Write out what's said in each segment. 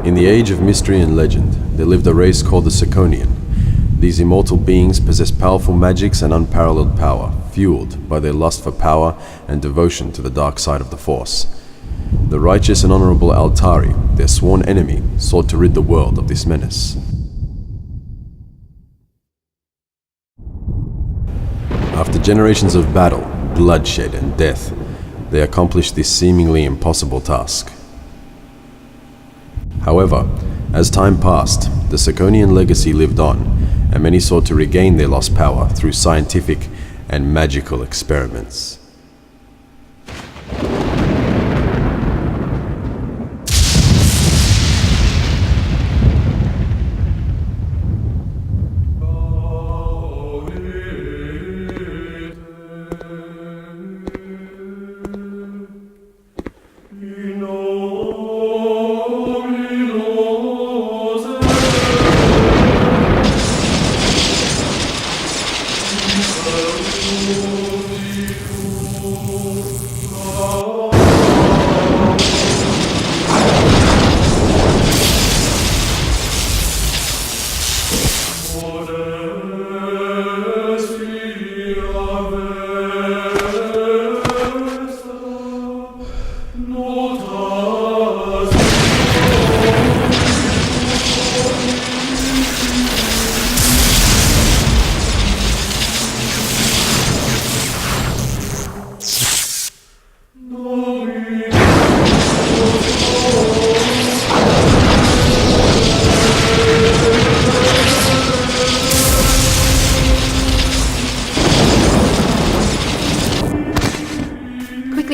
In the age of mystery and legend, there lived a race called the Siconian. These immortal beings possess powerful magics and unparalleled power, fueled by their lust for power and devotion to the dark side of the Force. The righteous and honorable Altari, their sworn enemy, sought to rid the world of this menace. After generations of battle, bloodshed, and death, they accomplished this seemingly impossible task. However, as time passed, the Siconian legacy lived on, and many sought to regain their lost power through scientific and magical experiments.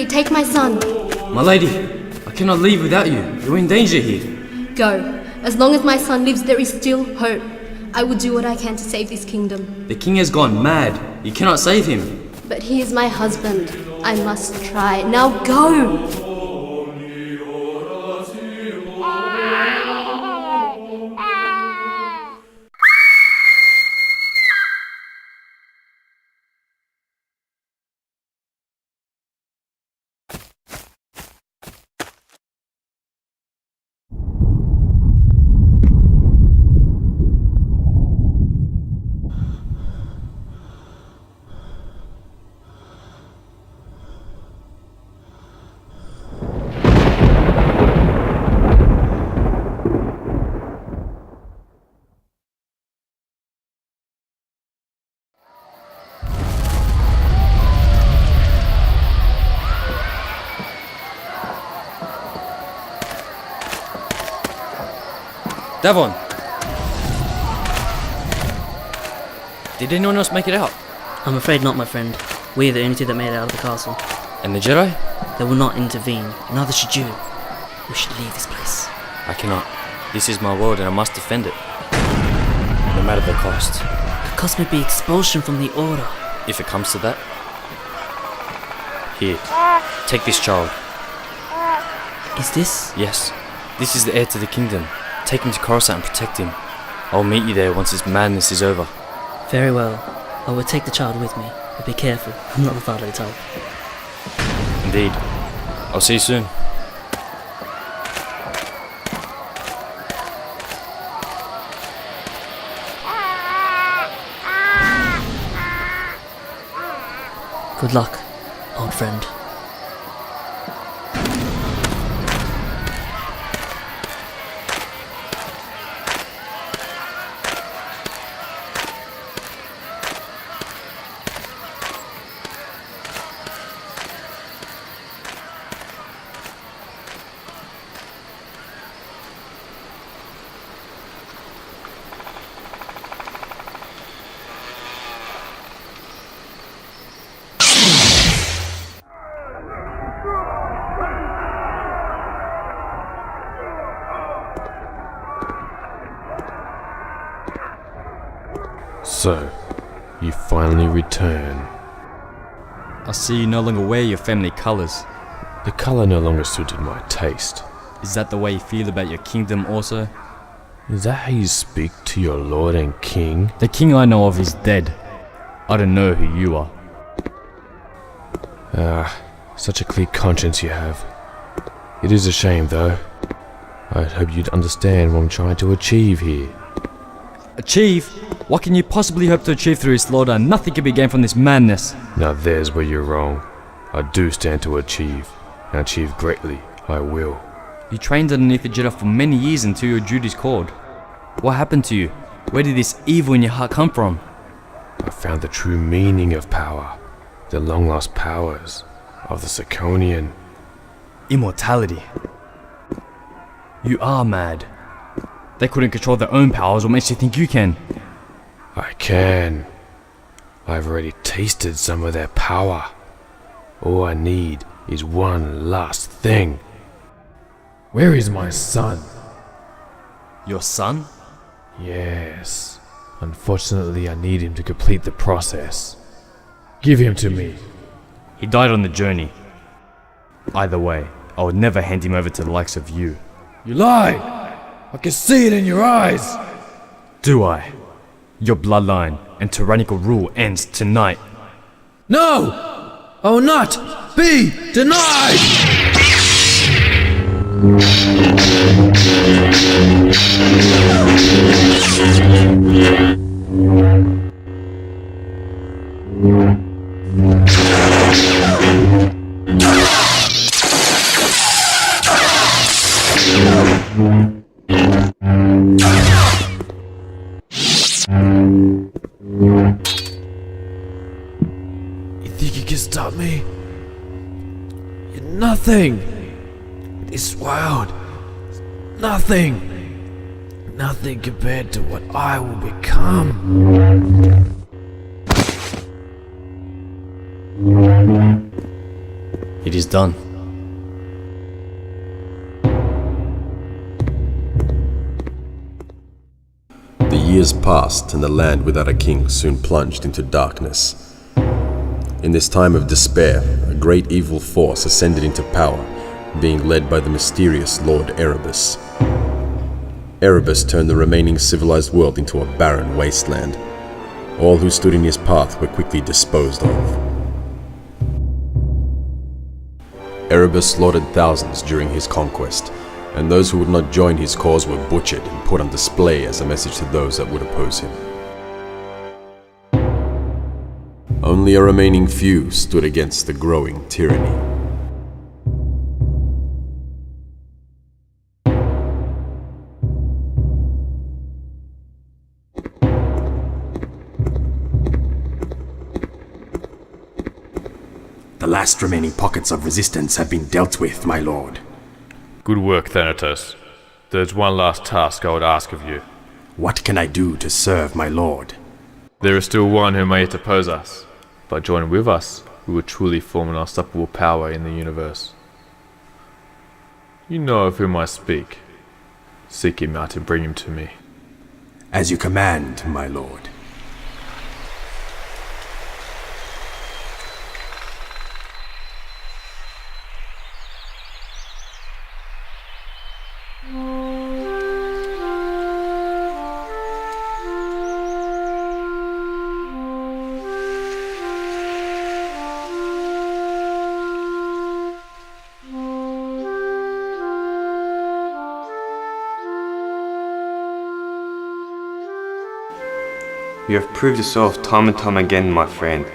Take my son. My lady, I cannot leave without you. You're in danger here. Go. As long as my son lives, there is still hope. I will do what I can to save this kingdom. The king has gone mad. You cannot save him. But he is my husband. I must try. Now go! Davon! Did anyone else make it out? I'm afraid not, my friend. We are the only two that made it out of the castle. And the Jedi? They will not intervene, neither should you. We should leave this place. I cannot. This is my world and I must defend it. No matter the cost. The cost may be expulsion from the Order. If it comes to that. Here, take this child. Is this? Yes, this is the heir to the kingdom. Take him to Coruscant and protect him. I will meet you there once this madness is over. Very well. I will take the child with me, but be careful. I'm not the fatherly type. Indeed. I'll see you soon. Good luck, old friend. So, you finally return. I see you no longer wear your family colours. The colour no longer suited my taste. Is that the way you feel about your kingdom also? Is that how you speak to your lord and king? The king I know of is dead. I don't know who you are. Such a clear conscience you have. It is a shame, though. I'd hope you'd understand what I'm trying to achieve here. Achieve? What can you possibly hope to achieve through his slaughter? Nothing can be gained from this madness. Now there's where you're wrong. I do stand to achieve, and achieve greatly. I will. You trained underneath the Jedi for many years until your duties called. What happened to you? Where did this evil in your heart come from? I found the true meaning of power, the long-lost powers of the Siconian. Immortality. You are mad. They couldn't control their own powers. What makes you think you can? I can. I've already tasted some of their power. All I need is one last thing. Where is my son? Your son? Yes. Unfortunately, I need him to complete the process. Give him to me. He died on the journey. Either way, I would never hand him over to the likes of you. You lie! I can see it in your eyes! Do I? Your bloodline and tyrannical rule ends tonight. No! I will not be denied! You think you can stop me? You're nothing! This world, nothing! Nothing compared to what I will become. It is done. The years passed, and the land without a king soon plunged into darkness. In this time of despair, a great evil force ascended into power, being led by the mysterious Lord Erebus. Erebus turned the remaining civilized world into a barren wasteland. All who stood in his path were quickly disposed of. Erebus slaughtered thousands during his conquest, and those who would not join his cause were butchered and put on display as a message to those that would oppose him. Only a remaining few stood against the growing tyranny. The last remaining pockets of resistance have been dealt with, my lord. Good work, Thanatos. There's one last task I would ask of you. What can I do to serve my lord? There is still one who may yet oppose us. By joining with us, we will truly form an unstoppable power in the universe. You know of whom I speak. Seek him out and bring him to me. As you command, my lord. You have proved yourself time and time again, my friend,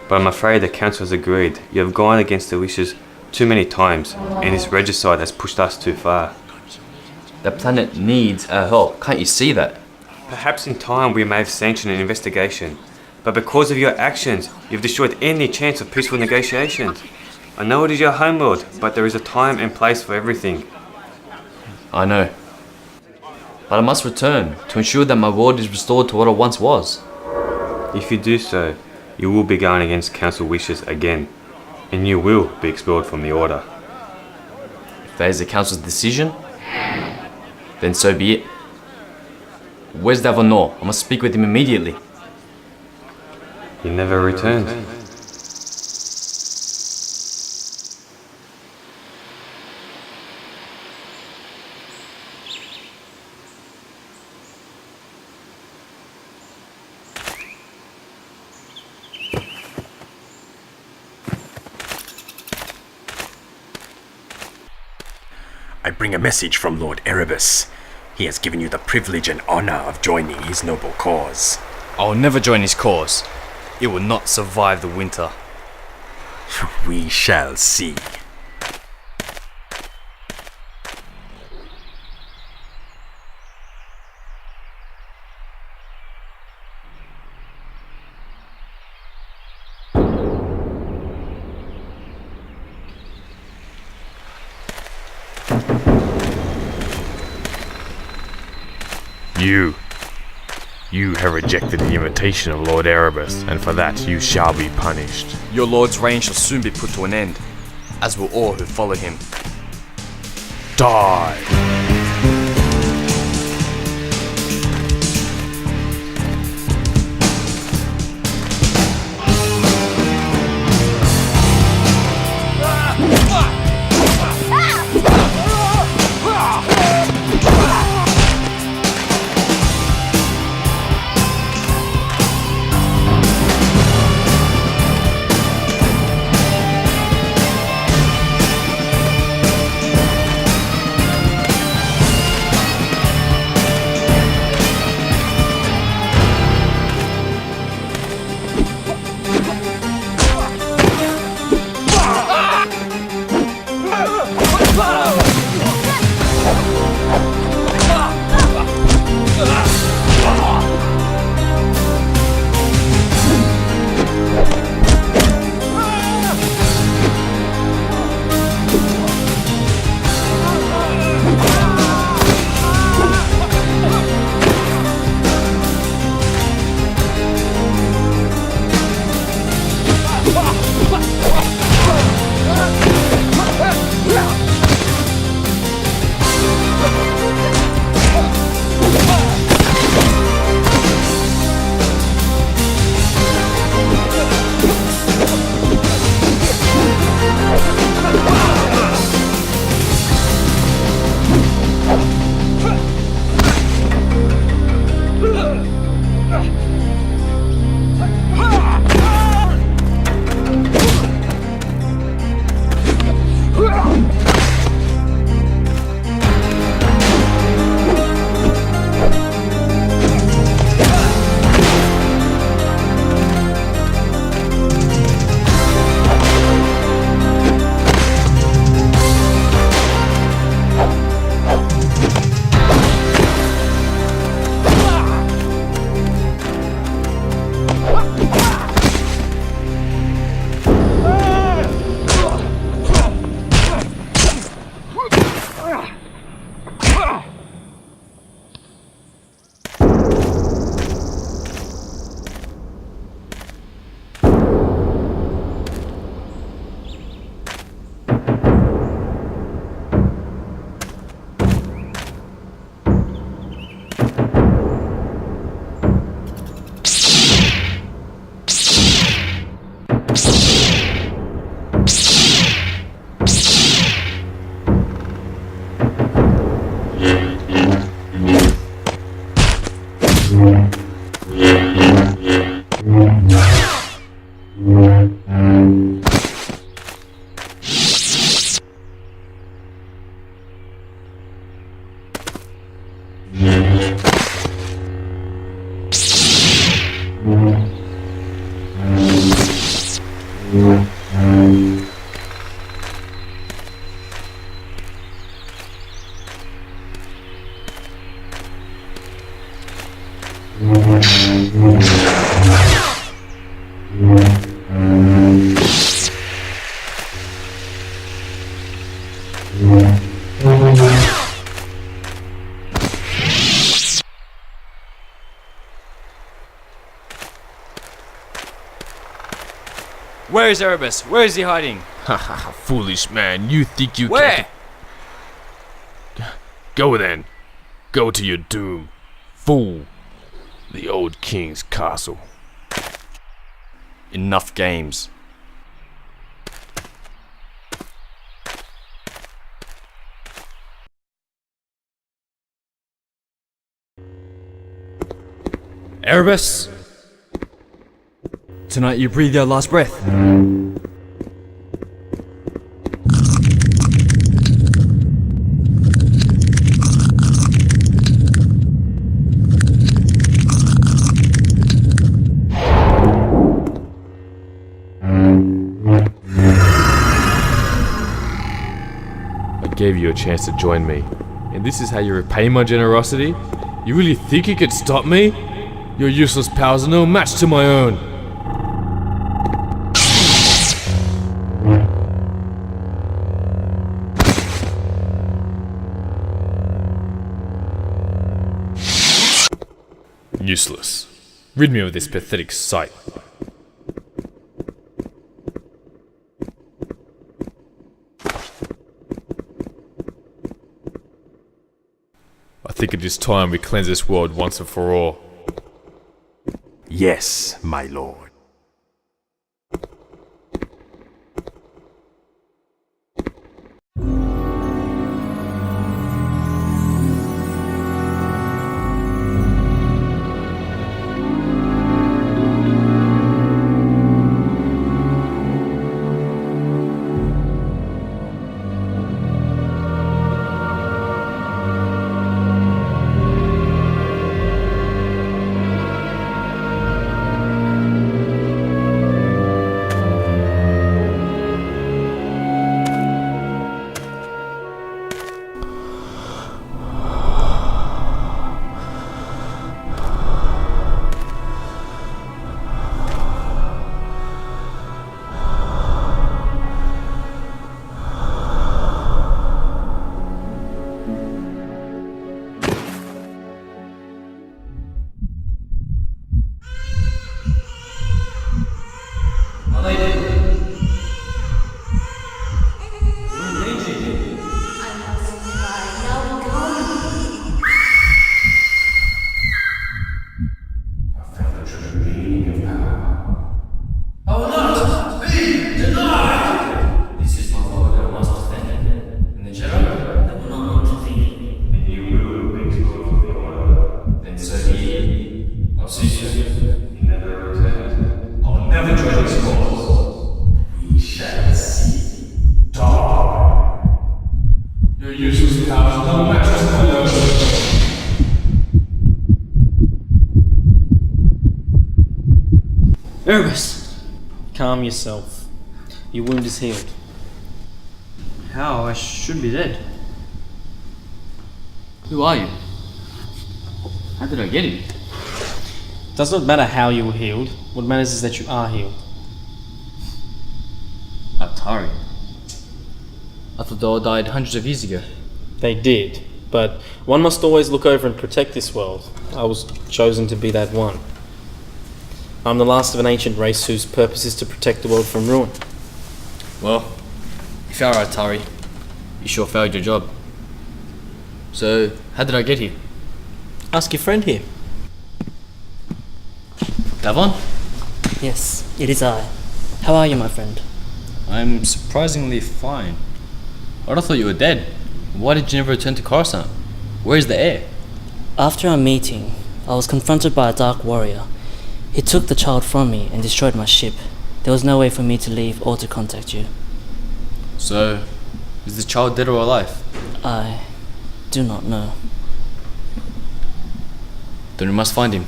but I'm afraid the council has agreed. You have gone against their wishes too many times, and this regicide has pushed us too far. The planet needs our help. Can't you see that? Perhaps in time we may have sanctioned an investigation, but because of your actions, you've destroyed any chance of peaceful negotiations. I know it is your homeworld, but there is a time and place for everything. I know. But I must return to ensure that my world is restored to what it once was. If you do so, you will be going against council wishes again, and you will be expelled from the order. If that is the council's decision, then so be it. Where's Davonor? I must speak with him immediately. He never returned. I bring a message from Lord Erebus. He has given you the privilege and honor of joining his noble cause. I'll never join his cause. It will not survive the winter. We shall see. You have rejected the invitation of Lord Erebus, and for that you shall be punished. Your lord's reign shall soon be put to an end, as will all who follow him. Die! Where is Erebus? Where is he hiding? Foolish man, you think you Where? can... Go then. Go to your doom. Fool. The old king's castle. Enough games. Erebus! Tonight you breathe your last breath. gave you a chance to join me, and this is how you repay my generosity? You really think you could stop me? Your useless powers are no match to my own. Useless. Rid me of this pathetic sight. I think it is time we cleanse this world once and for all. Yes, my lord. Erebus! Calm yourself. Your wound is healed. How? I should be dead. Who are you? How did I get here? Does not matter how you were healed. What matters is that you are healed. Atari. I thought they all died hundreds of years ago. They did, but one must always look over and protect this world. I was chosen to be that one. I'm the last of an ancient race whose purpose is to protect the world from ruin. Well, if you are Atari, you sure failed your job. So, how did I get here? Ask your friend here. Davon? Yes, it is I. How are you, my friend? I'm surprisingly fine. I thought you were dead. Why did you never return to Coruscant? Where's the heir? After our meeting, I was confronted by a dark warrior. He took the child from me and destroyed my ship. There was no way for me to leave or to contact you. So, is the child dead or alive? I do not know. Then we must find him.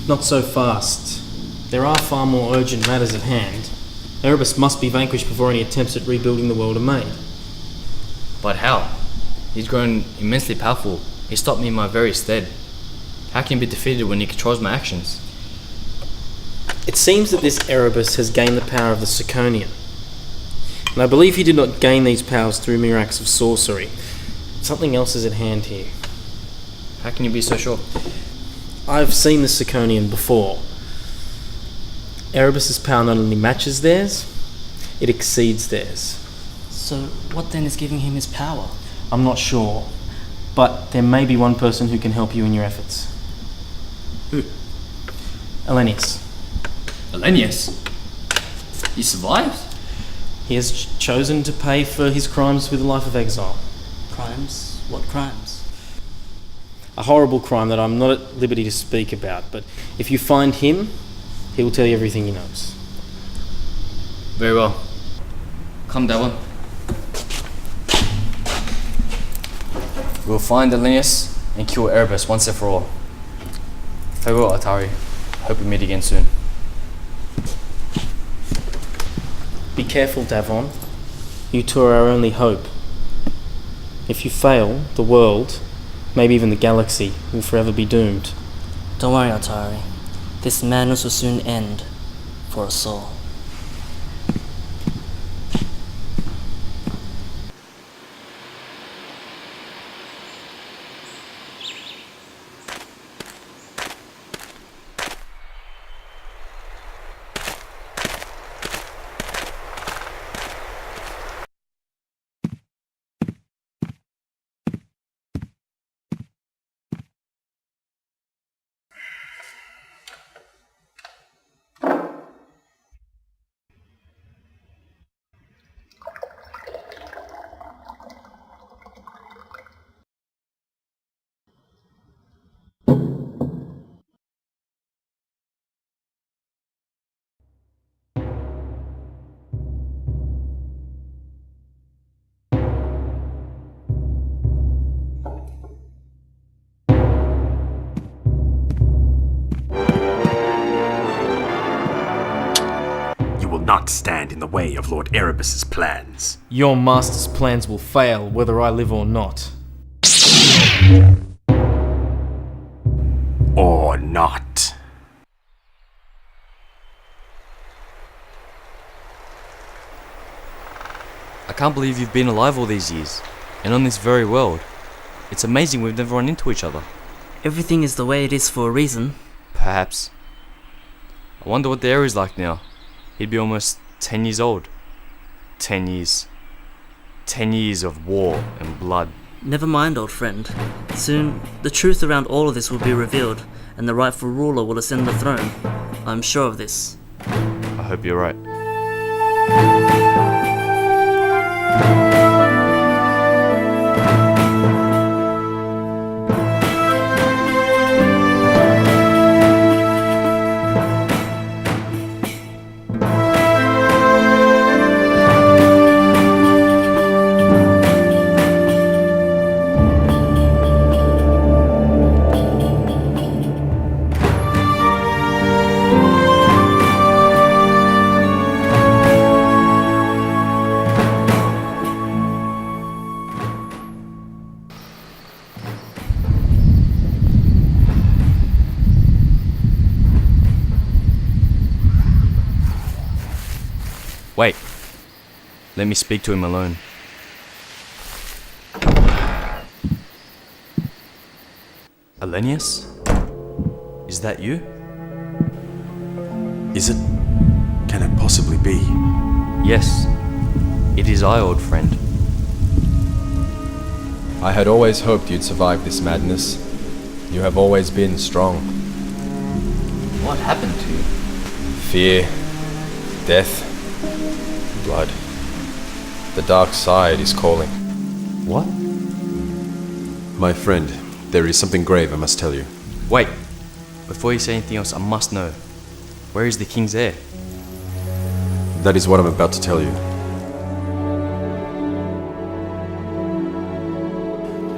Not so fast. There are far more urgent matters at hand. Erebus must be vanquished before any attempts at rebuilding the world are made. But how? He's grown immensely powerful. He stopped me in my very stead. How can he be defeated when he controls my actions? It seems that this Erebus has gained the power of the Siconian. And I believe he did not gain these powers through mere acts of sorcery. Something else is at hand here. How can you be so sure? I've seen the Siconian before. Erebus's power not only matches theirs, it exceeds theirs. So, what then is giving him his power? I'm not sure, but there may be one person who can help you in your efforts. Who? Elenius. Elenius? He survived? He has chosen to pay for his crimes with a life of exile. Crimes? What crimes? A horrible crime that I'm not at liberty to speak about, but if you find him, he will tell you everything he knows. Very well. Come, Davon. We'll find Elenius and kill Erebus once and for all. Farewell, Atari. Hope we meet again soon. Be careful, Davon. You two are our only hope. If you fail, the world, maybe even the galaxy, will forever be doomed. Don't worry, Atari. This madness will soon end for us all. Not stand in the way of Lord Erebus's plans. Your master's plans will fail whether I live or not. Or not. I can't believe you've been alive all these years, and on this very world. It's amazing we've never run into each other. Everything is the way it is for a reason. Perhaps. I wonder what the air is like now. He'd be almost 10 years old. 10 years. 10 years of war and blood. Never mind, old friend. Soon, the truth around all of this will be revealed, and the rightful ruler will ascend the throne. I'm sure of this. I hope you're right. Wait. Let me speak to him alone. Alenius? Is that you? Is it? Can it possibly be? Yes. It is I, old friend. I had always hoped you'd survive this madness. You have always been strong. What happened to you? Fear, death, blood. The dark side is calling. What? My friend, there is something grave I must tell you. Wait. Before you say anything else, I must know. Where is the king's heir? That is what I'm about to tell you.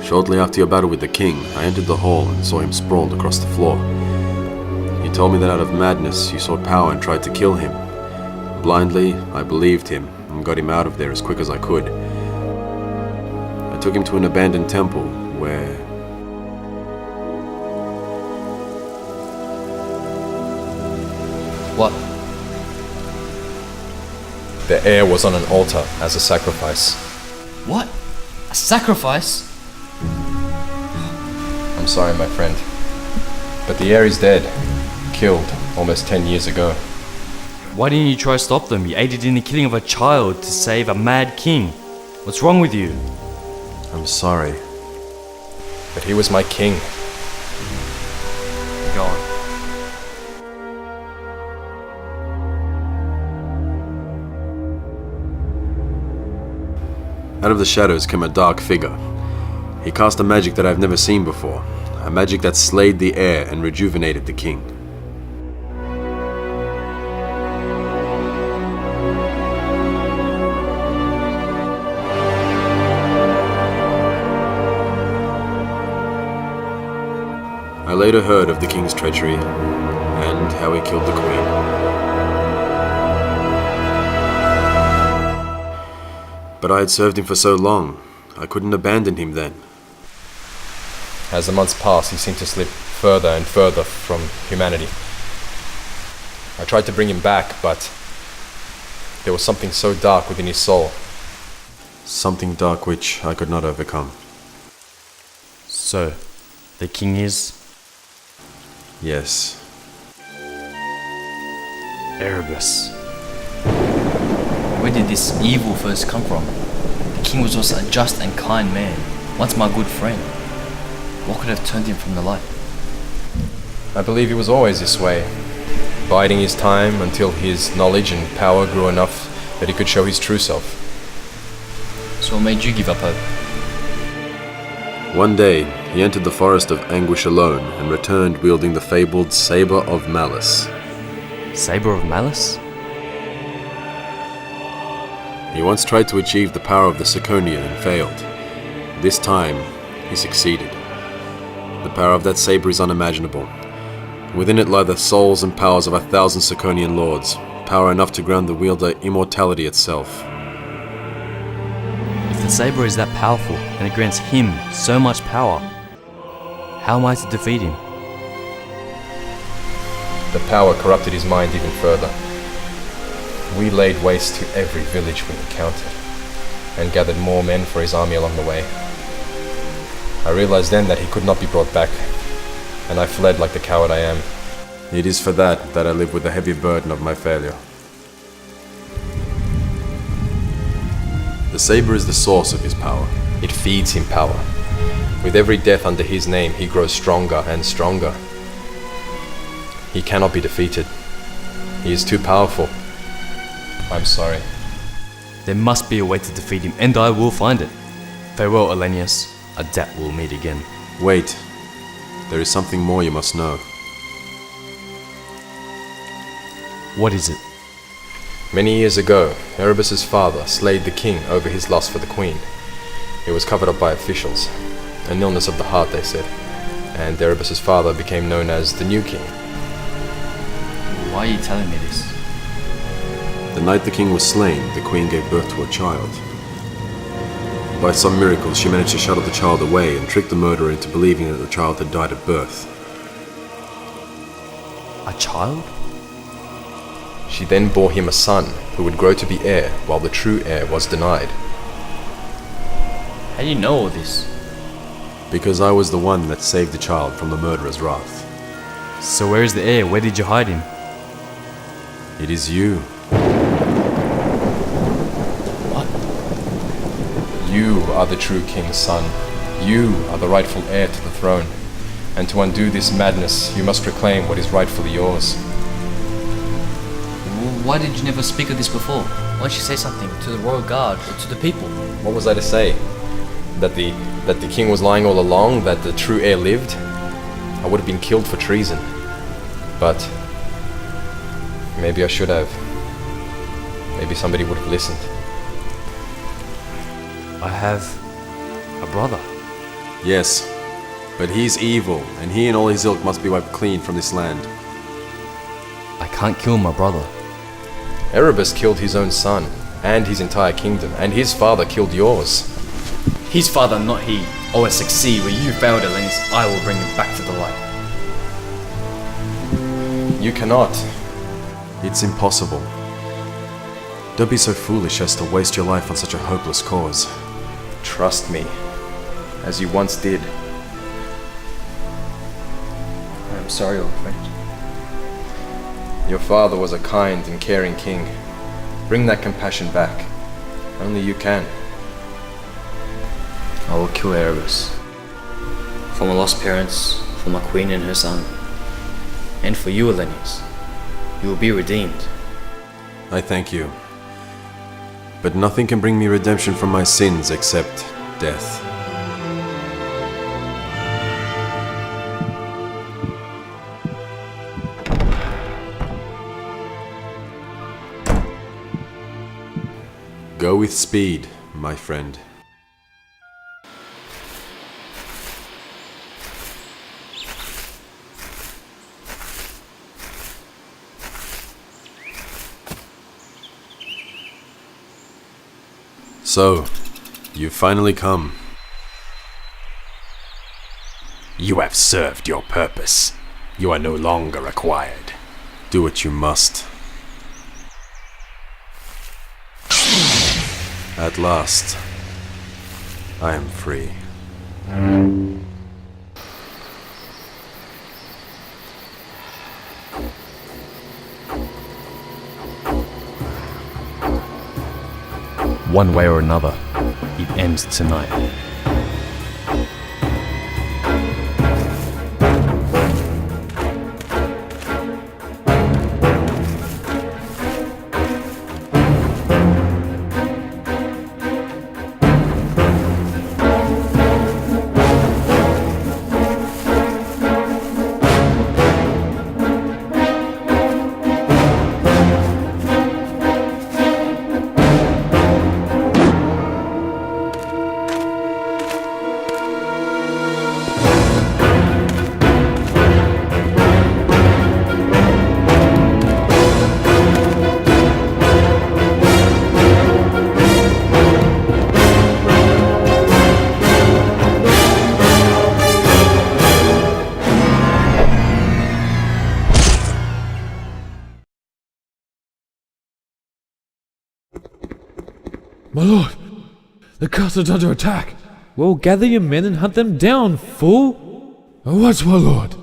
Shortly after your battle with the king, I entered the hall and saw him sprawled across the floor. He told me that out of madness you sought power and tried to kill him. Blindly, I believed him and got him out of there as quick as I could. I took him to an abandoned temple where... What? The heir was on an altar as a sacrifice. What? A sacrifice? I'm sorry, my friend, but the heir is dead. Killed almost 10 years ago. Why didn't you try to stop them? You aided in the killing of a child to save a mad king. What's wrong with you? I'm sorry, but he was my king. Go on. Out of the shadows came a dark figure. He cast a magic that I've never seen before. A magic that slayed the heir and rejuvenated the king. I later heard of the king's treachery and how he killed the queen. But I had served him for so long, I couldn't abandon him then. As the months passed, he seemed to slip further and further from humanity. I tried to bring him back, but there was something so dark within his soul. Something dark which I could not overcome. So, the king is... Yes. Erebus. Where did this evil first come from? The king was also a just and kind man, once my good friend. What could have turned him from the light? I believe he was always this way, biding his time until his knowledge and power grew enough that he could show his true self. So what made you give up hope? One day, he entered the forest of anguish alone and returned wielding the fabled Saber of Malice. Saber of Malice? He once tried to achieve the power of the Siconian and failed. This time, he succeeded. The power of that saber is unimaginable. Within it lie the souls and powers of 1,000 Siconian lords, power enough to grant the wielder immortality itself. If the saber is that powerful and it grants him so much power, how am I to defeat him? The power corrupted his mind even further. We laid waste to every village we encountered, and gathered more men for his army along the way. I realized then that he could not be brought back, and I fled like the coward I am. It is for that I live with the heavy burden of my failure. The saber is the source of his power. It feeds him power. With every death under his name, he grows stronger and stronger. He cannot be defeated. He is too powerful. I'm sorry. There must be a way to defeat him, and I will find it. Farewell, Elenius. I doubt we'll meet again. Wait. There is something more you must know. What is it? Many years ago, Erebus' father slayed the king over his lust for the queen. It was covered up by officials. An illness of the heart, they said. And Erebus' father became known as the new king. Why are you telling me this? The night the king was slain, the queen gave birth to a child. By some miracle, she managed to shuttle the child away and trick the murderer into believing that the child had died at birth. A child? She then bore him a son who would grow to be heir while the true heir was denied. How do you know all this? Because I was the one that saved the child from the murderer's wrath. So where is the heir? Where did you hide him? It is you. You are the true king's son. You are the rightful heir to the throne. And to undo this madness, you must reclaim what is rightfully yours. Why did you never speak of this before? Why don't you say something to the royal guard or to the people? What was I to say? That the king was lying all along? That the true heir lived? I would have been killed for treason. But maybe I should have. Maybe somebody would have listened. I have a brother. Yes, but he's evil, and he and all his ilk must be wiped clean from this land. I can't kill my brother. Erebus killed his own son, and his entire kingdom, and his father killed yours. His father, not he. I will succeed where you failed, Elenius. I will bring him back to the light. You cannot. It's impossible. Don't be so foolish as to waste your life on such a hopeless cause. Trust me, as you once did. I am sorry, old friend. Your father was a kind and caring king. Bring that compassion back. Only you can. I will kill Erebus. For my lost parents, for my queen and her son. And for you, Elenius. You will be redeemed. I thank you. But nothing can bring me redemption from my sins except death. Go with speed, my friend. So, You've finally come. You have served your purpose. You are no longer required. Do what you must. At last, I am free. One way or another, it ends tonight. My lord, the castle's under attack. Well, gather your men and hunt them down, fool. What's my lord?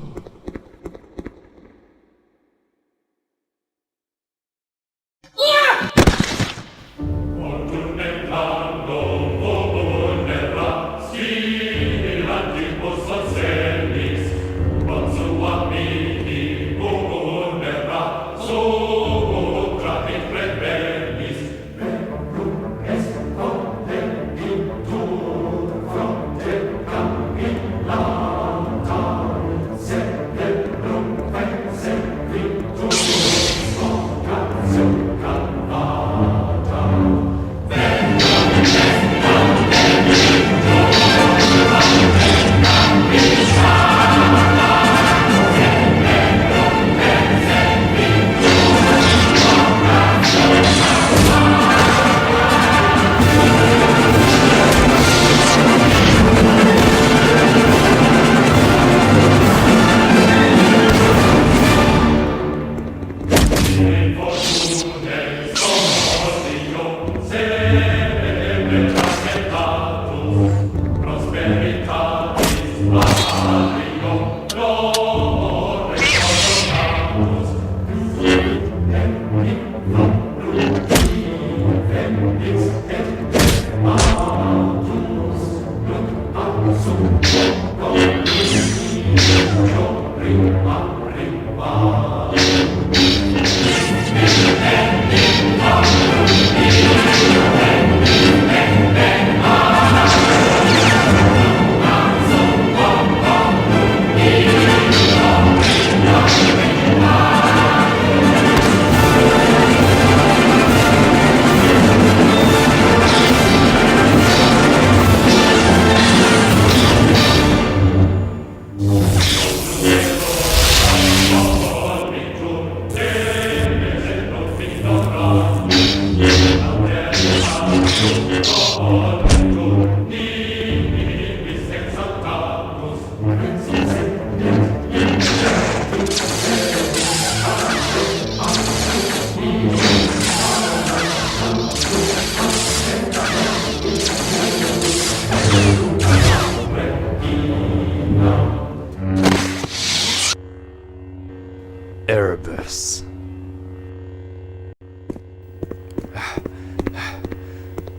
Erebus.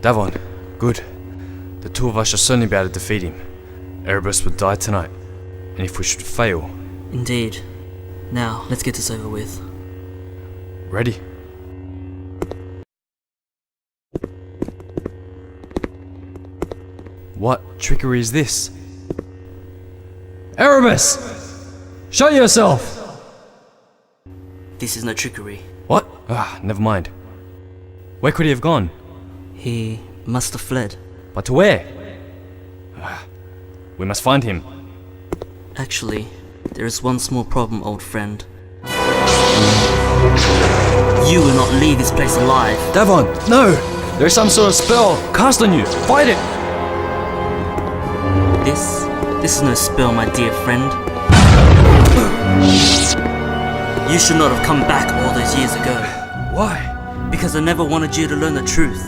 Davon, good. The two of us shall certainly be able to defeat him. Erebus would die tonight, and if we should fail... Indeed. Now, let's get this over with. Ready? What trickery is this? Erebus! Show yourself! This is no trickery. What? Never mind. Where could he have gone? He must have fled. But to where? We must find him. Actually, there is one small problem, old friend. You will not leave this place alive. Davon, no! There is some sort of spell cast on you. Fight it! This is no spell, my dear friend. You should not have come back all those years ago. Why? Because I never wanted you to learn the truth.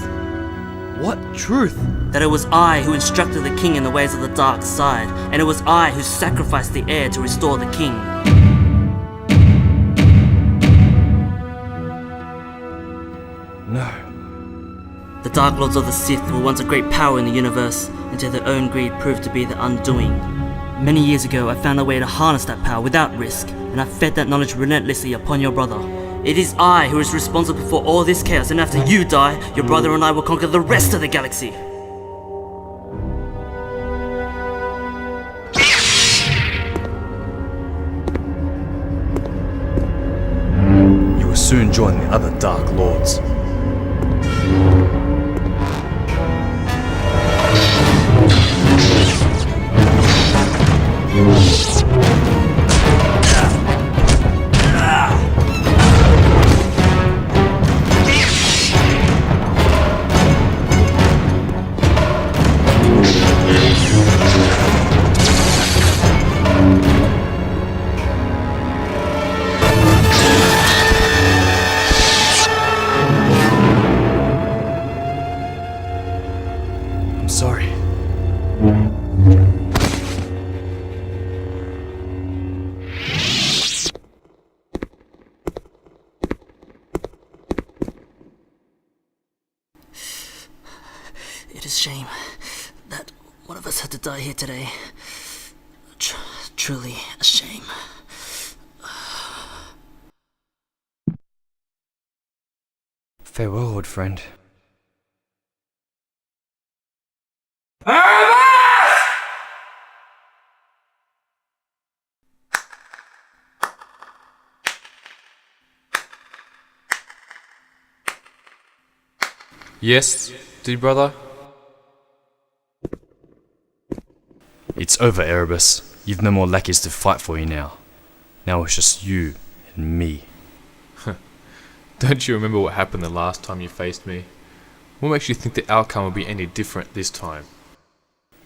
What truth? That it was I who instructed the king in the ways of the dark side, and it was I who sacrificed the heir to restore the king. No. The Dark Lords of the Sith were once a great power in the universe, until their own greed proved to be the undoing. Many years ago, I found a way to harness that power without risk, and I fed that knowledge relentlessly upon your brother. It is I who is responsible for all this chaos, and after you die, your brother and I will conquer the rest of the galaxy. You will soon join the other Dark Lords. I'm sorry. It is a shame that one of us had to die here today. Truly a shame. Farewell, old friend. Yes, dear brother? It's over, Erebus. You've no more lackeys to fight for you now. Now it's just you and me. Don't you remember what happened the last time you faced me? What makes you think the outcome will be any different this time?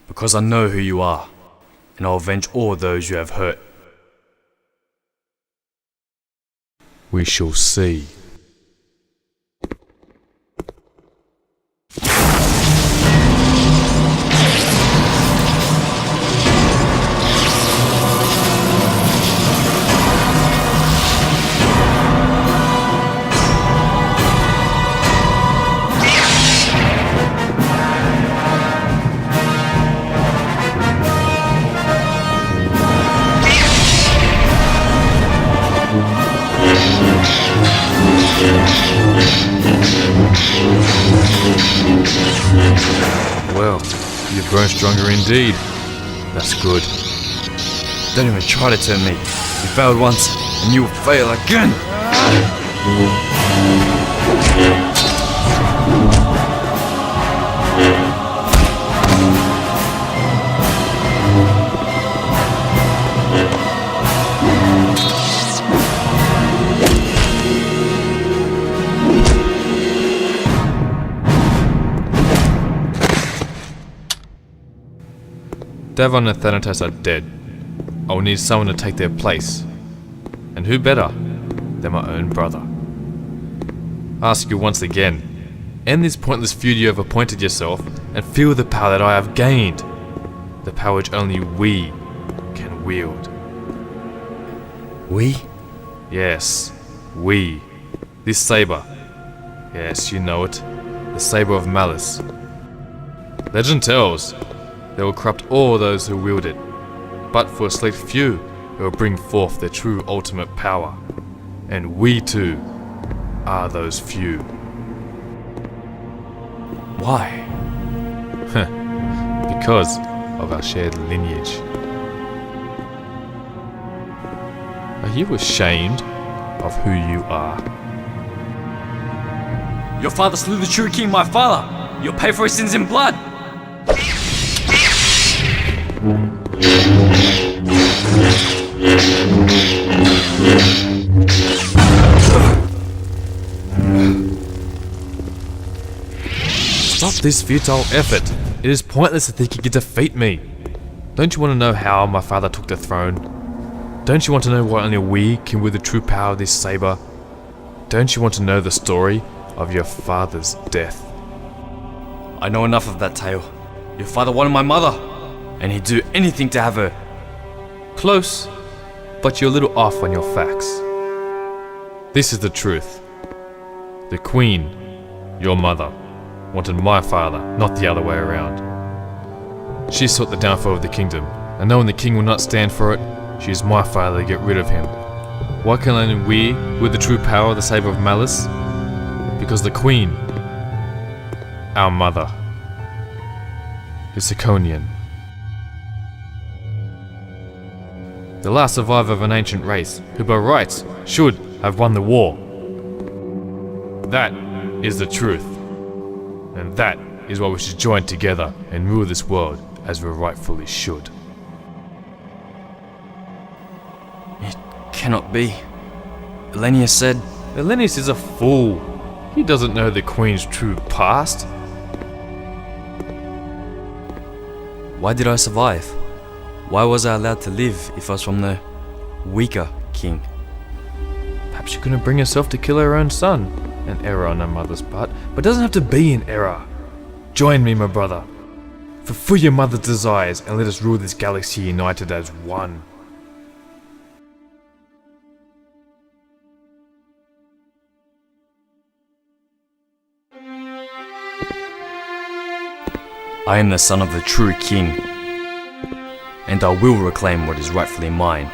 Because I know who you are, and I'll avenge all those you have hurt. We shall see. Well, you've grown stronger indeed. That's good. Don't even try to turn me. You failed once, and you will fail again! Davon and Thanatos are dead. I will need someone to take their place. And who better than my own brother? I ask you once again, end this pointless feud you have appointed yourself, and feel the power that I have gained. The power which only we can wield. We? Yes, we. This saber. Yes, you know it. The saber of malice. Legend tells they will corrupt all those who wield it, but for a select few it will bring forth their true ultimate power. And we too are those few. Why? Because of our shared lineage. Are you ashamed of who you are? Your father slew the true king, my father. You'll pay for his sins in blood. Stop this futile effort. It is pointless to think you can defeat me. Don't you want to know how my father took the throne? Don't you want to know why only we can wield the true power of this saber? Don't you want to know the story of your father's death? I know enough of that tale. Your father wanted my mother, and he'd do anything to have her. Close, but you're a little off on your facts. This is the truth. The Queen, your mother, wanted my father, not the other way around. She sought the downfall of the kingdom, and knowing the king will not stand for it, she used my father to get rid of him. Why can only we, with the true power of the Saber of Malice? Because the Queen, our mother, is Siconian. The last survivor of an ancient race, who by rights should have won the war. That is the truth. And that is why we should join together and rule this world as we rightfully should. It cannot be. Elenius said... Elenius is a fool. He doesn't know the Queen's true past. Why did I survive? Why was I allowed to live if I was from the weaker king? Perhaps she couldn't bring herself to kill her own son. An error on her mother's part, but it doesn't have to be an error. Join me, my brother. Fulfill your mother's desires and let us rule this galaxy united as one. I am the son of the true king, and I will reclaim what is rightfully mine.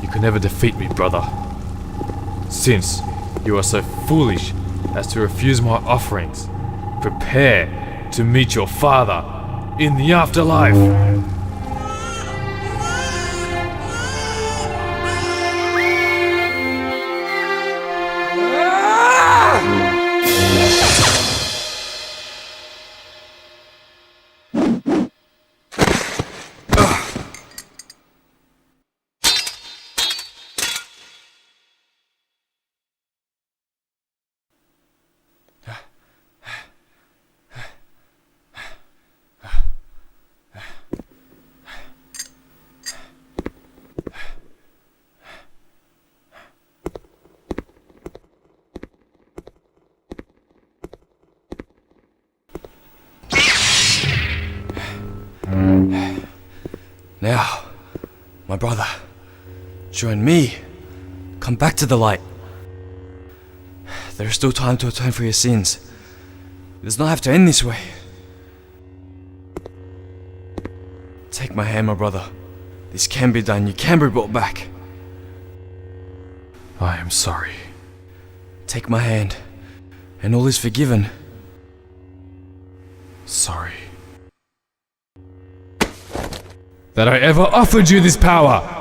You can never defeat me, brother. Since you are so foolish as to refuse my offerings, prepare to meet your father in the afterlife. Now, my brother, join me. Come back to the light. There is still time to atone for your sins. It does not have to end this way. Take my hand, my brother. This can be done. You can be brought back. I am sorry. Take my hand, and all is forgiven. Sorry. That I ever offered you this power!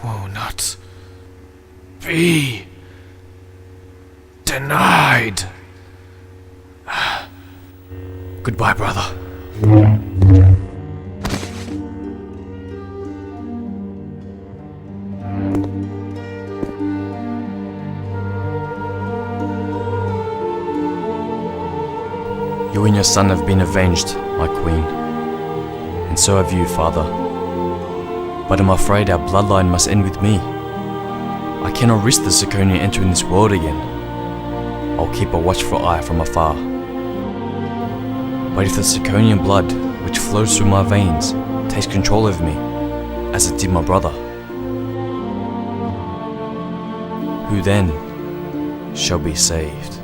Will not be denied. Goodbye, brother. You and your son have been avenged, my queen. And so have you, father. But I'm afraid our bloodline must end with me. I cannot risk the Zirconia entering this world again. I'll keep a watchful eye from afar. But if the Zirconian blood, which flows through my veins, takes control of me, as it did my brother, who then shall be saved?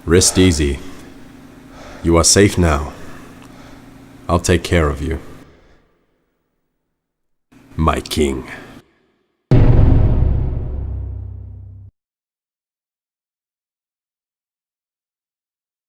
Rest easy. You are safe now. I'll take care of you. My king.